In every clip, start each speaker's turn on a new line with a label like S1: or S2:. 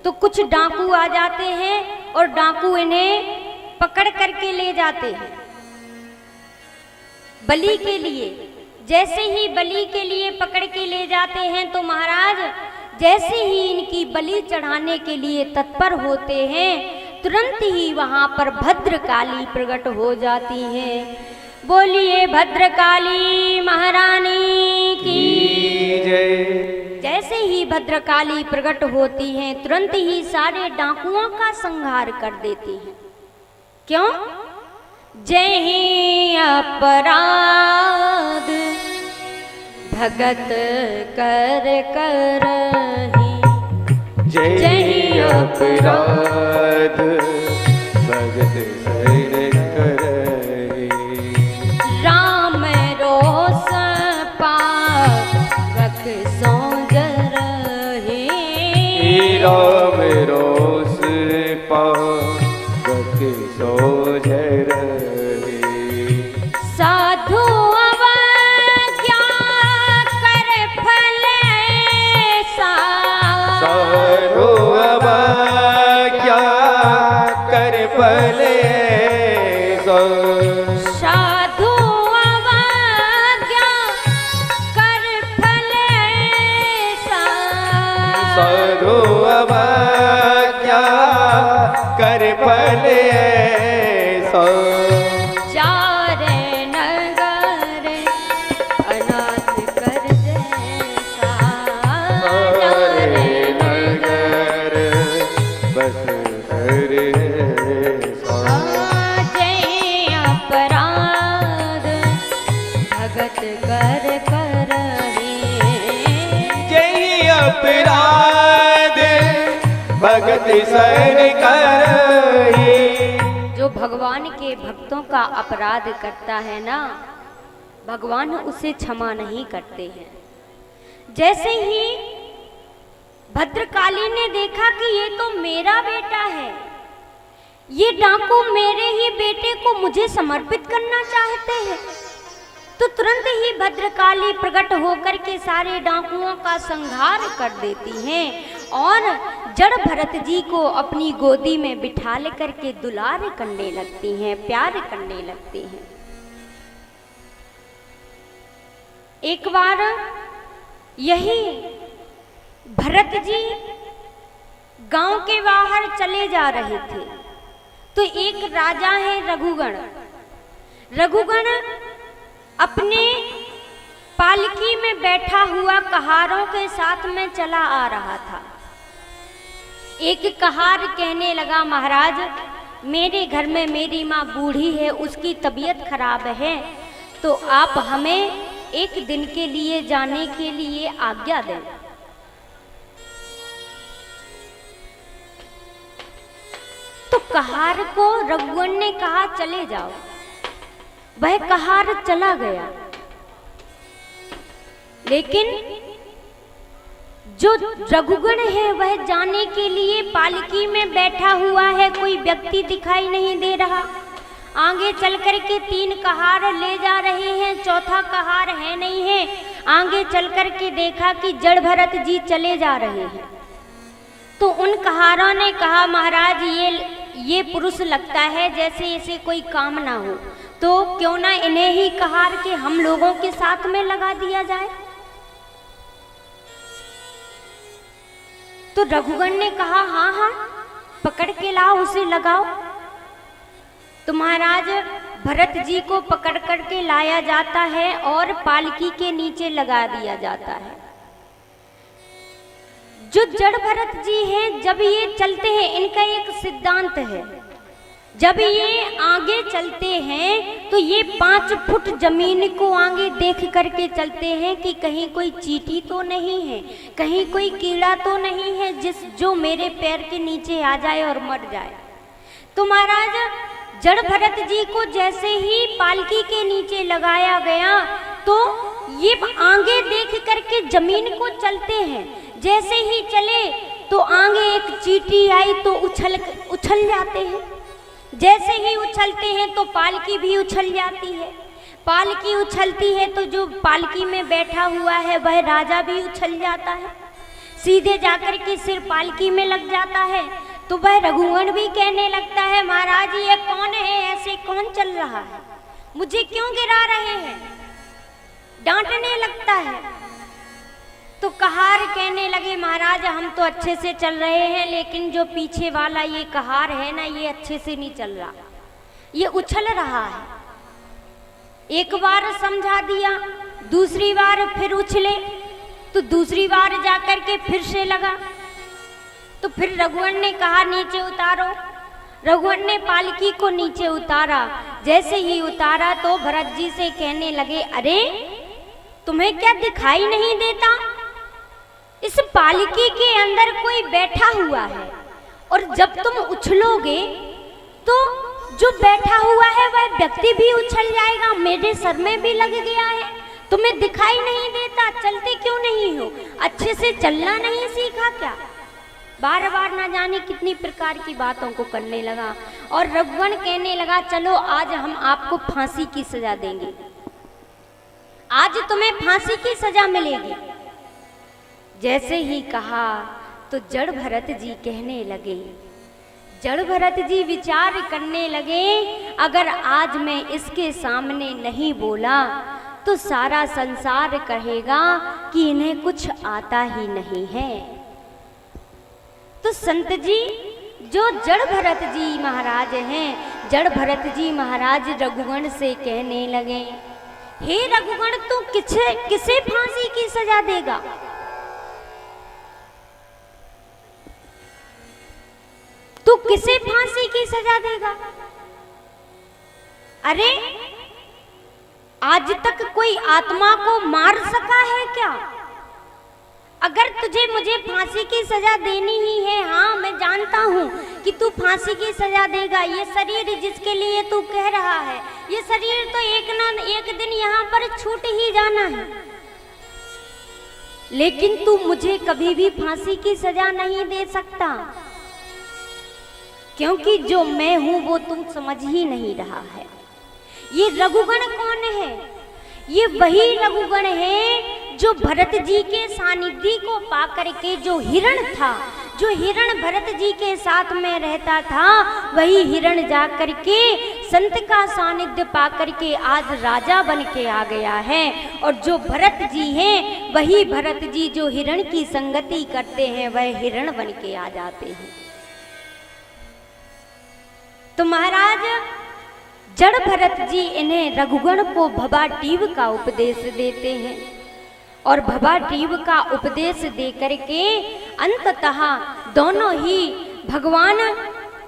S1: तो कुछ डाकू आ जाते हैं और डाकू इन्हें पकड़ करके ले जाते हैं बलि के लिए। जैसे ही बलि के लिए पकड़ के ले जाते हैं तो महाराज जैसे ही इनकी बलि चढ़ाने के लिए तत्पर होते हैं तुरंत ही वहां पर भद्रकाली प्रकट हो जाती हैं। बोलिए भद्रकाली महारानी की
S2: जय।
S1: जैसे ही भद्रकाली प्रकट होती हैं तुरंत ही सारे डाकुओं का संहार कर देती हैं। क्यों? जय ही अपराध भगत कर करही,
S2: जय ही अपराध भगत कर करही।
S1: राम रोष पावक सो जरही,
S2: राम रोष पावक सो जरही।
S1: साधु अवज्ञा कर फल ऐसा,
S2: साधु अवज्ञा कर फल ऐसा।
S1: साधु अवज्ञा कर फल ऐसा,
S2: साधु अवज्ञा कर फल ऐसा।
S1: चार नगर अनाथ कर जैसा,
S2: सारे नगर बस कर ऐसा।
S1: जय अपराध भगत कर करही,
S2: जय अपराध भगत सर करही।
S1: जो भगवान के भक्तों का अपराध करता है ना, भगवान उसे क्षमा नहीं करते हैं। जैसे ही भद्रकाली ने देखा कि ये तो मेरा बेटा है, ये डाकू मेरे ही बेटे को मुझे समर्पित करना चाहते हैं, तो तुरंत ही भद्रकाली प्रकट होकर के सारे डाकुओं का संहार कर देती हैं और जड़ भरत जी को अपनी गोदी में बिठा लेकर के दुलार करने लगती हैं, प्यार करने लगती हैं। एक बार यही भरत जी गांव के बाहर चले जा रहे थे तो एक राजा है रघुगण। रघुगण अपने पालकी में बैठा हुआ कहारों के साथ में चला आ रहा था। एक कहार कहने लगा, महाराज मेरे घर में मेरी माँ बूढ़ी है, उसकी तबीयत खराब है, तो आप हमें एक दिन के लिए जाने के लिए आज्ञा दें। तो कहार को रघुगण ने कहा चले जाओ। वह कहार चला गया, लेकिन जो रघुगण है वह जाने के लिए पालकी में बैठा हुआ है, कोई व्यक्ति दिखाई नहीं दे रहा। आगे चल कर के 3 कहार ले जा रहे हैं, चौथा कहार है नहीं है। आगे चल कर के देखा कि जड़ भरत जी चले जा रहे हैं। तो उन कहारों ने कहा, महाराज ये पुरुष लगता है जैसे इसे कोई काम ना हो, तो क्यों ना इन्हें ही कहार के हम लोगों के साथ में लगा दिया जाए। तो रघुगण ने कहा, हाँ हाँ पकड़ के लाओ, उसे लगाओ। तो महाराज भरत जी को पकड़ करके लाया जाता है और पालकी के नीचे लगा दिया जाता है। जो जड़ भरत जी हैं, जब ये चलते हैं, इनका एक सिद्धांत है, जब ये आगे चलते हैं तो ये 5 फुट जमीन को आगे देख करके चलते हैं कि कहीं कोई चींटी तो नहीं है, कहीं कोई कीड़ा तो नहीं है जो मेरे पैर के नीचे आ जाए और मर जाए। तो महाराज जड़ भरत जी को जैसे ही पालकी के नीचे लगाया गया तो ये आगे देख करके जमीन को चलते हैं। जैसे ही चले तो आगे एक चींटी आई तो उछल जाते हैं। जैसे ही उछलते हैं तो पालकी भी उछल जाती है। पालकी उछलती है तो जो पालकी में बैठा हुआ है वह राजा भी उछल जाता है। सीधे जाकर के सिर पालकी में लग जाता है। तो वह रघुगण भी कहने लगता है, महाराज ये कौन है, ऐसे कौन चल रहा है, मुझे क्यों गिरा रहे हैं, डांटने लगता है। तो कहार कहने लगे, महाराज हम तो अच्छे से चल रहे हैं, लेकिन जो पीछे वाला ये कहार है ना, ये अच्छे से नहीं चल रहा, ये उछल रहा है। एक बार समझा दिया, दूसरी बार फिर उछले, तो दूसरी बार जाकर के फिर से लगा। तो फिर रघुवर ने कहा नीचे उतारो। रघुवर ने पालकी को नीचे उतारा। जैसे ही उतारा तो भरत जी से कहने लगे, अरे तुम्हें क्या दिखाई नहीं देता, इस पालकी के अंदर कोई बैठा हुआ है, और जब तुम उछलोगे तो जो बैठा हुआ है वह व्यक्ति भी उछल जाएगा, मेरे सर में भी लग गया है, तुम्हें दिखाई नहीं देता, चलते क्यों नहीं हो, अच्छे से चलना नहीं सीखा क्या। बार बार ना जाने कितनी प्रकार की बातों को करने लगा। और रघुवन कहने लगा, चलो आज हम आपको फांसी की सजा देंगे, आज तुम्हें फांसी की सजा मिलेगी। जैसे ही कहा तो जड़ भरत जी कहने लगे, जड़ भरत जी विचार करने लगे, अगर आज मैं इसके सामने नहीं बोला तो सारा संसार कहेगा कि इन्हें कुछ आता ही नहीं है। तो संत जी जो जड़ भरत जी महाराज हैं, जड़ भरत जी महाराज रघुगण से कहने लगे, हे रघुगण तू किसे फांसी की सजा देगा। तू किसे फांसी की सजा देगा। अरे आज तक कोई आत्मा को मार सका है क्या। अगर तुझे मुझे फांसी की सजा देनी ही है, हाँ मैं जानता हूँ कि तू फांसी की सजा देगा। ये शरीर जिसके लिए तू कह रहा है, ये शरीर तो एक ना एक दिन यहाँ पर छूट ही जाना है, लेकिन तू मुझे कभी भी फांसी की सजा नहीं दे सकता, क्योंकि जो मैं हूं वो तुम समझ ही नहीं रहा है। ये रघुगण कौन है। ये वही रघुगण है जो भरत जी के सानिध्य को पाकर के, जो हिरण था, जो हिरण भरत जी के साथ में रहता था, वही हिरण जाकर के संत का सानिध्य पाकर के आज राजा बन के आ गया है। और जो भरत जी हैं वही भरत जी जो हिरण की संगति करते हैं, वह हिरण बन के आ जाते हैं। तो महाराज जड़ भरत जी इन्हें रघुगण को भवाटीव का उपदेश देते हैं, और भवाटीव का उपदेश दे करके अंततः दोनों ही भगवान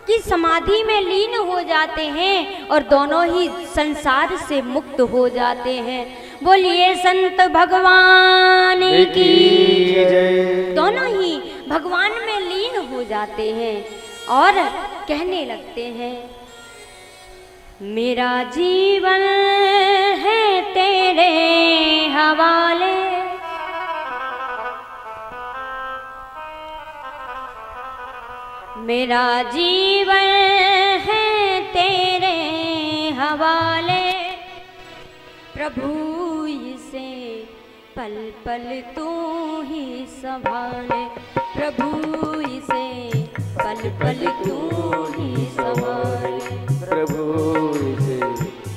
S1: की समाधि में लीन हो जाते हैं और दोनों ही संसार से मुक्त हो जाते हैं। बोलिए संत भगवान की जय। दोनों ही भगवान में लीन हो जाते हैं और कहने लगते हैं, मेरा जीवन है तेरे हवाले, मेरा जीवन है तेरे हवाले, प्रभु इसे पल पल तू ही संभाले, प्रभु इसे पल पल तू ही संभाले,
S2: प्रभु इसे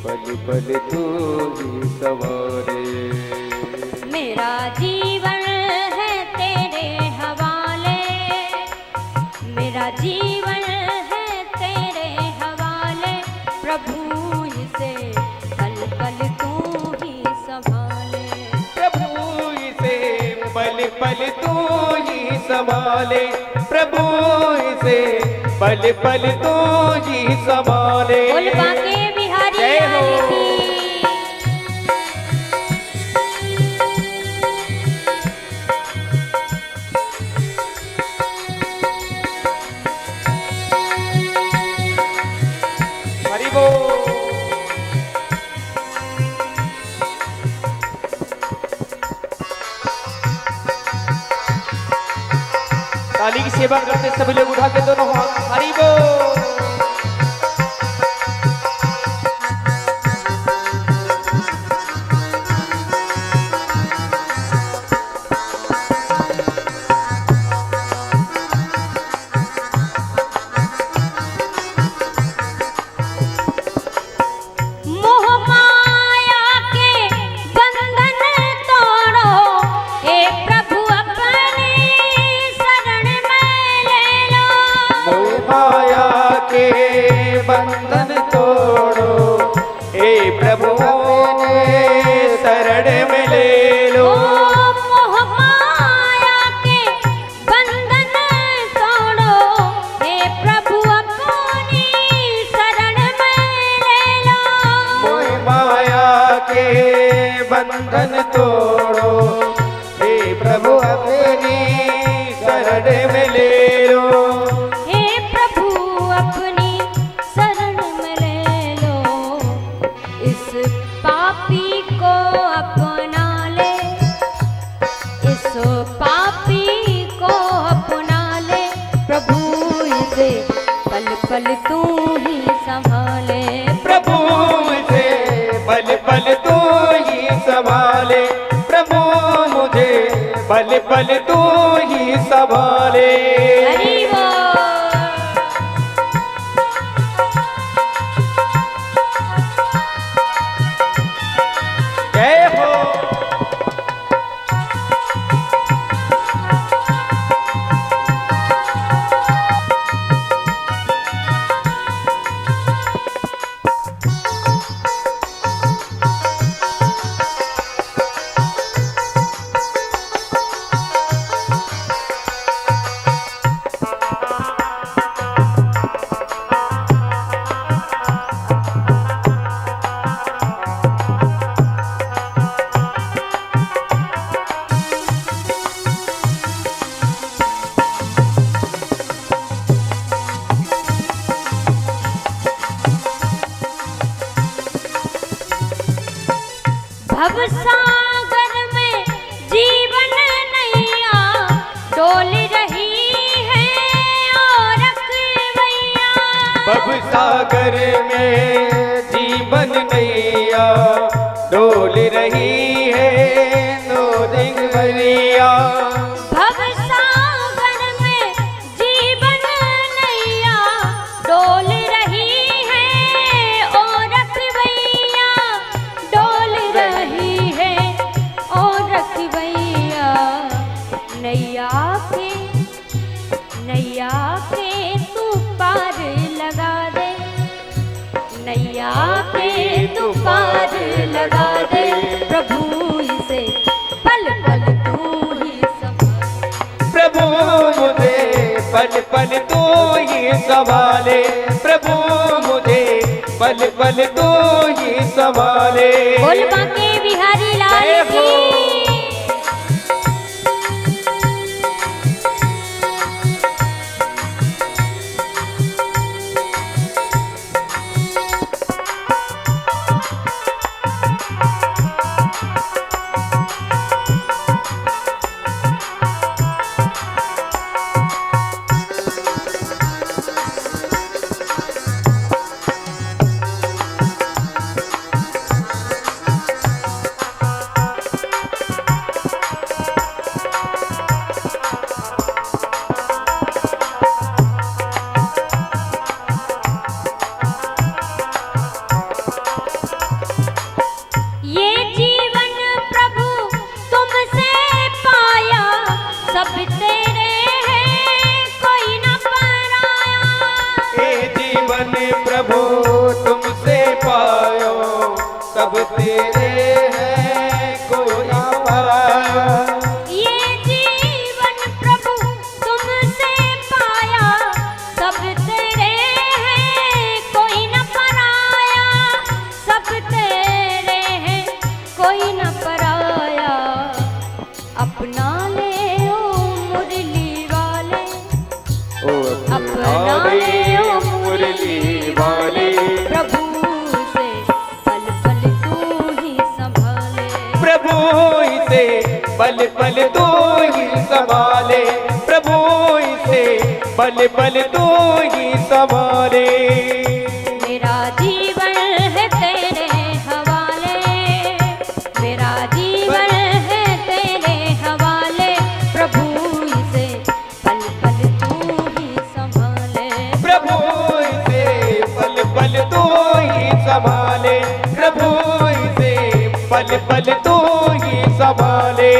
S2: पल पल तू ही संभाले।
S1: मेरा जीवन है तेरे हवाले, मेरा जीवन है तेरे हवाले, प्रभु इसे पल पल तू ही संभाले,
S2: प्रभु इसे पल पल तू ही संभाले, प्रभु इसे पल पल तू ही संभाले।
S1: बोल बांके बिहारी
S2: जय हो।
S1: लाल की।
S2: हरि बोल। ताली की सेवा करते सभी लोग उठा के दोनों हाथ, हरि बोल।
S1: इसे पल पल तू ही संभाले।
S2: प्रभु मुझे पल पल तू ही संभाले, प्रभु मुझे पल पल तू ही संभाले।
S1: हरि बोल।
S2: जय हो।
S1: भव सागर में जीवन नैया डोल रही है और रखवैया।
S2: भव सागर में जीवन नैया डोल रही है रखवैया।
S1: भव सागर में जीवन नैया डोल रही है और रखवैया, डोल रही है और रखवैया। नैया के तू पार लगा दे, नैया के तू पार लगा दे। प्रभु इसे पल पल तू ही संभाले।
S2: प्रभु मुझे पल पल तू ही संभाले, प्रभु मुझे पल पल तू ही संभाले।
S1: बोल बांके बिहारी लाल की। ये जीवन प्रभु तुमसे पाया, सब तेरे हैं कोई न पराया।
S2: ये जीवन प्रभु तुमसे पायो, सब तेरे हैं कोई ना पराया।
S1: ये जीवन प्रभु तुमसे पाया, सब तेरे हैं कोई न पराया, सब तेरे हैं कोई न पराया। अपना ले ओ मुरली वाले, अपना ले ओ मुरली वाले। प्रभु से पल पल तू ही संभाले।
S2: प्रभु इसे पल पल तू ही संभाले, प्रभु इसे पल पल तू ही संभाले।
S1: मेरा जीवन है तेरे हवाले, मेरा जीवन है तेरे हवाले। प्रभु इसे पल पल तू ही संभाले।
S2: प्रभु इसे पल पल तू ही संभाले, प्रभु इसे पल पल तू ही संभाले।